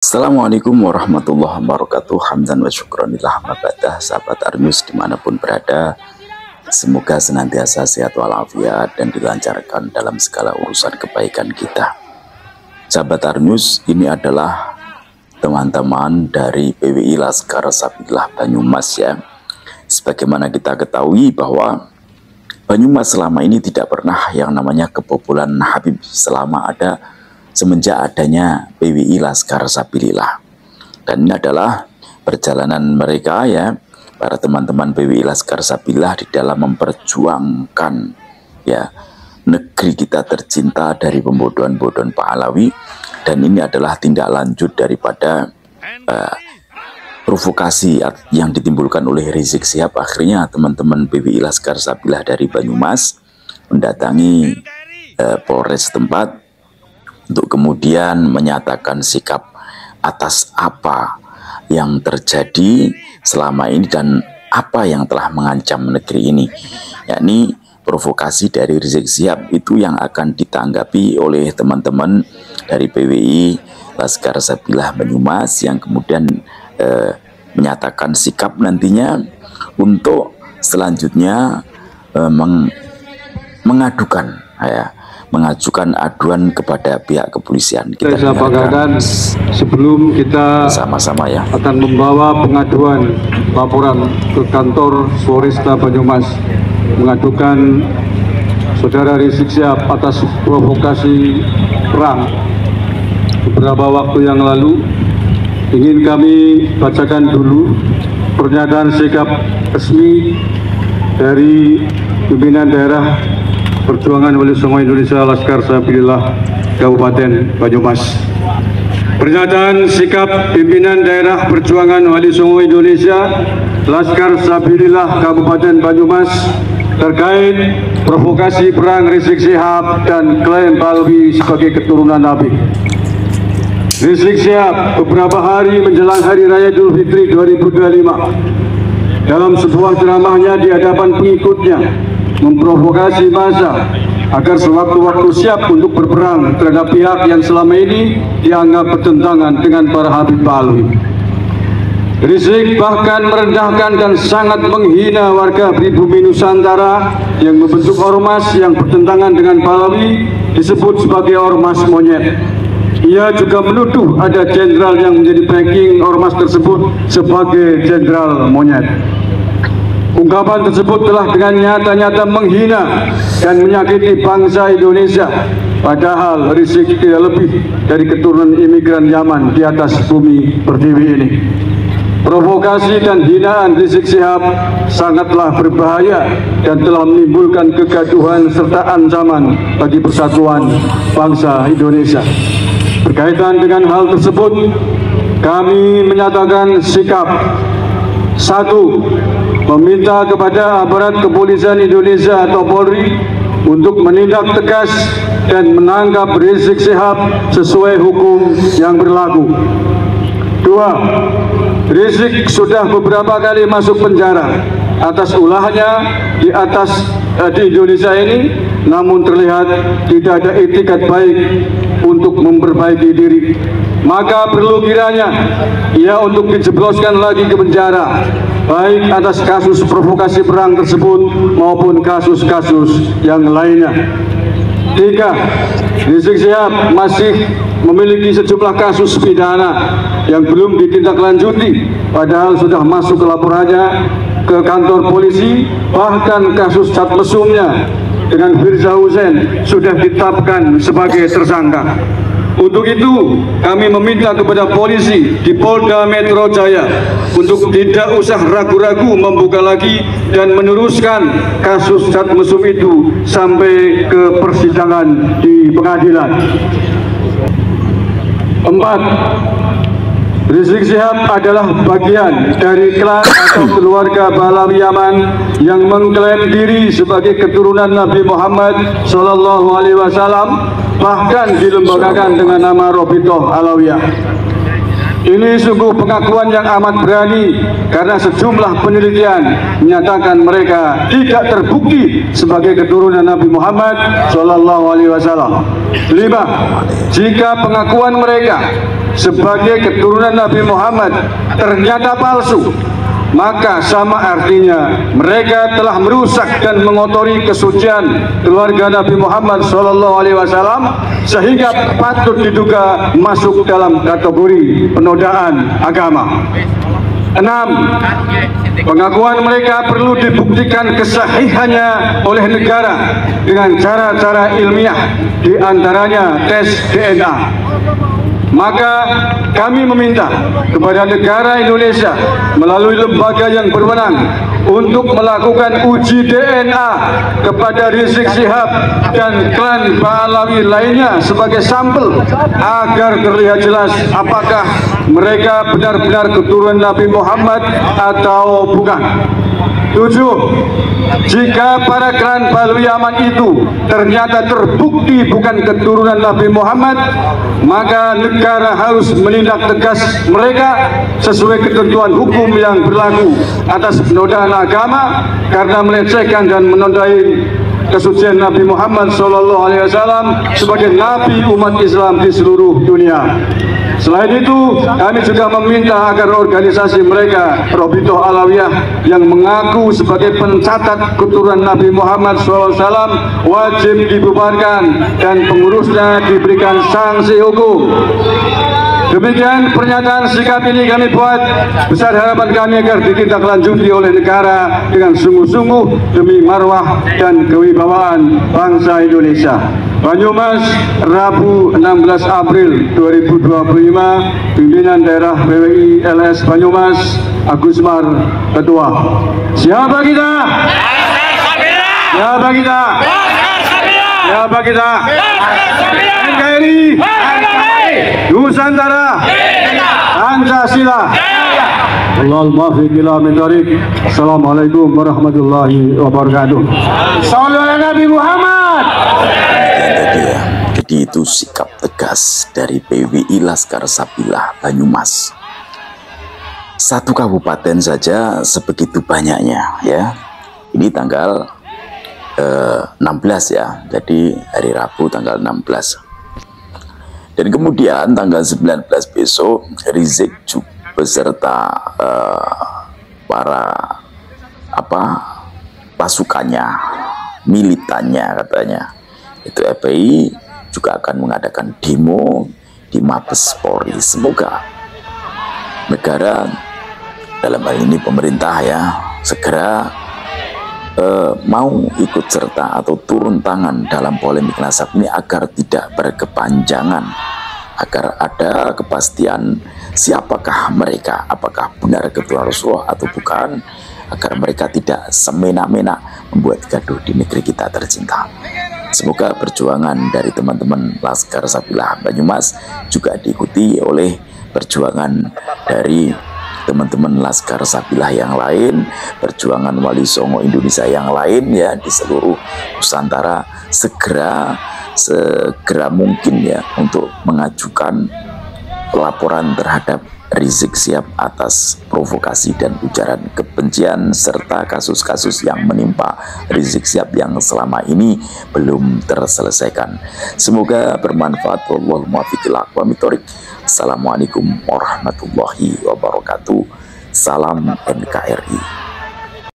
Assalamualaikum warahmatullahi wabarakatuh. Hamdan wa syukranillah mabadah. Sahabat Arnews dimanapun berada, semoga senantiasa sehat walafiat dan dilancarkan dalam segala urusan kebaikan kita. Sahabat Arnews, ini adalah teman-teman dari PWI Laskar Sabilillah Banyumas ya. Sebagaimana kita ketahui bahwa Banyumas selama ini tidak pernah yang namanya kebobolan Habib semenjak adanya PWI Laskar Sabilillah. Dan ini adalah perjalanan mereka ya, para teman-teman PWI Laskar Sabilillah di dalam memperjuangkan ya negeri kita tercinta dari pembodohan-pembodohan Pahlawi. Dan ini adalah tindak lanjut daripada provokasi yang ditimbulkan oleh Rizik Syihab. Akhirnya teman-teman PWI Laskar Sabilillah dari Banyumas mendatangi Polres setempat untuk kemudian menyatakan sikap atas apa yang terjadi selama ini dan apa yang telah mengancam negeri ini, yakni provokasi dari Rizik Syihab itu yang akan ditanggapi oleh teman-teman dari PWI Laskar Sabilillah Banyumas yang kemudian menyatakan sikap nantinya untuk selanjutnya mengajukan aduan kepada pihak kepolisian. Kita dengarkan sebelum kita sama-sama ya akan membawa pengaduan laporan ke kantor Polresta Banyumas mengadukan saudara Rizik Syihab atas provokasi perang beberapa waktu yang lalu. Ingin kami bacakan dulu pernyataan sikap resmi dari pimpinan daerah Perjuangan Wali Songo Indonesia Laskar Sabilillah Kabupaten Banyumas. Pernyataan sikap pimpinan daerah Perjuangan Wali Songo Indonesia Laskar Sabilillah Kabupaten Banyumas terkait provokasi perang Rizik Syihab dan klaim Pahlawi sebagai keturunan Nabi. Rizik Syihab beberapa hari menjelang Hari Raya Idul Fitri 2025 dalam sebuah ceramahnya di hadapan pengikutnya memprovokasi massa agar sewaktu-waktu siap untuk berperang terhadap pihak yang selama ini dianggap bertentangan dengan para Habib Pahlawi. Rizik bahkan merendahkan dan sangat menghina warga pribumi Nusantara yang membentuk ormas yang bertentangan dengan Pahlawi disebut sebagai ormas monyet. Ia juga menuduh ada jenderal yang menjadi backing ormas tersebut sebagai jenderal monyet. Ungkapan tersebut telah dengan nyata-nyata menghina dan menyakiti bangsa Indonesia. Padahal Rizik tidak lebih dari keturunan imigran Yaman di atas bumi pertiwi ini. Provokasi dan hinaan Rizik Syihab sangatlah berbahaya dan telah menimbulkan kegaduhan serta ancaman bagi persatuan bangsa Indonesia. Berkaitan dengan hal tersebut, kami menyatakan sikap. 1. Meminta kepada aparat kepolisian Indonesia atau Polri untuk menindak tegas dan menangkap Rizik Syihab sesuai hukum yang berlaku. 2. Rizik sudah beberapa kali masuk penjara atas ulahnya di Indonesia ini, namun terlihat tidak ada itikat baik untuk memperbaiki diri. Maka perlu kiranya ia untuk dijebloskan lagi ke penjara, baik atas kasus provokasi perang tersebut maupun kasus-kasus yang lainnya. 3. Rizik Syihab masih memiliki sejumlah kasus pidana yang belum ditindaklanjuti, padahal sudah masuk ke laporannya ke kantor polisi. Bahkan kasus cat mesumnya dengan Firza Husein sudah ditetapkan sebagai tersangka. Untuk itu kami meminta kepada polisi di Polda Metro Jaya untuk tidak usah ragu-ragu membuka lagi dan meneruskan kasus cat mesum itu sampai ke persidangan di pengadilan. 4. Rizik Syihab adalah bagian dari klan atau keluarga Pahlawi Yaman yang mengklaim diri sebagai keturunan Nabi Muhammad SAW, bahkan dilembagakan dengan nama Robitoh Alawiyah. Ini sungguh pengakuan yang amat berani karena sejumlah penelitian menyatakan mereka tidak terbukti sebagai keturunan Nabi Muhammad SAW. 5. Jika pengakuan mereka sebagai keturunan Nabi Muhammad ternyata palsu, maka sama artinya mereka telah merusak dan mengotori kesucian keluarga Nabi Muhammad SAW sehingga patut diduga masuk dalam kategori penodaan agama. 6. Pengakuan mereka perlu dibuktikan kesahihannya oleh negara dengan cara-cara ilmiah, diantaranya tes DNA. Maka kami meminta kepada negara Indonesia melalui lembaga yang berwenang untuk melakukan uji DNA kepada Rizik Syihab dan klan Pahlawi lainnya sebagai sampel agar terlihat jelas apakah mereka benar-benar keturunan Nabi Muhammad atau bukan. 7. Jika para klan Pahlawi Yaman itu ternyata terbukti bukan keturunan Nabi Muhammad, maka negara harus menindak tegas mereka sesuai ketentuan hukum yang berlaku atas penodaan agama karena melecehkan dan menodai kesucian Nabi Muhammad SAW sebagai Nabi umat Islam di seluruh dunia. Selain itu, kami juga meminta agar organisasi mereka, Robitoh Alawiyah, yang mengaku sebagai pencatat keturunan Nabi Muhammad SAW wajib dibubarkan dan pengurusnya diberikan sanksi hukum. Demikian pernyataan sikap ini kami buat. Besar harapan kami agar ditindaklanjuti oleh negara dengan sungguh-sungguh demi marwah dan kewibawaan bangsa Indonesia. Banyumas, Rabu 16 April 2025, pimpinan daerah PWI LS Banyumas, Agus Mar, Ketua. Siapa kita? Siapa kita? Siapa kita? NKRI, Nusantara, Pancasila. Allahumma fi ila min tariq. Assalamualaikum warahmatullahi wabarakatuh. Sallallahu ala Nabi Muhammad. Jadi itu sikap tegas dari PWI Laskar Sabilah Banyumas. Satu kabupaten saja sebegitu banyaknya ya. Ini tanggal 16 ya. Jadi hari Rabu tanggal 16. Dan kemudian tanggal 19 besok Rizik beserta para pasukannya, militannya katanya itu FPI juga akan mengadakan demo di Mabes Polri. Semoga negara, dalam hal ini pemerintah ya, segera mau ikut serta atau turun tangan dalam polemik nasab ini agar tidak berkepanjangan, agar ada kepastian siapakah mereka, apakah benar keturunan Rasulullah atau bukan, agar mereka tidak semena-mena membuat gaduh di negeri kita tercinta. Semoga perjuangan dari teman-teman Laskar Sabilah Banyumas juga diikuti oleh perjuangan dari teman-teman Laskar Sabilah yang lain, perjuangan Wali Songo Indonesia yang lain ya di seluruh Nusantara, segera mungkin ya untuk mengajukan laporan terhadap Rizik Syihab atas provokasi dan ujaran kebencian serta kasus-kasus yang menimpa Rizik Syihab yang selama ini belum terselesaikan. Semoga bermanfaat. Wallahul muwaffiq ila aqwamit thoriq. Assalamualaikum warahmatullahi wabarakatuh. Salam NKRI.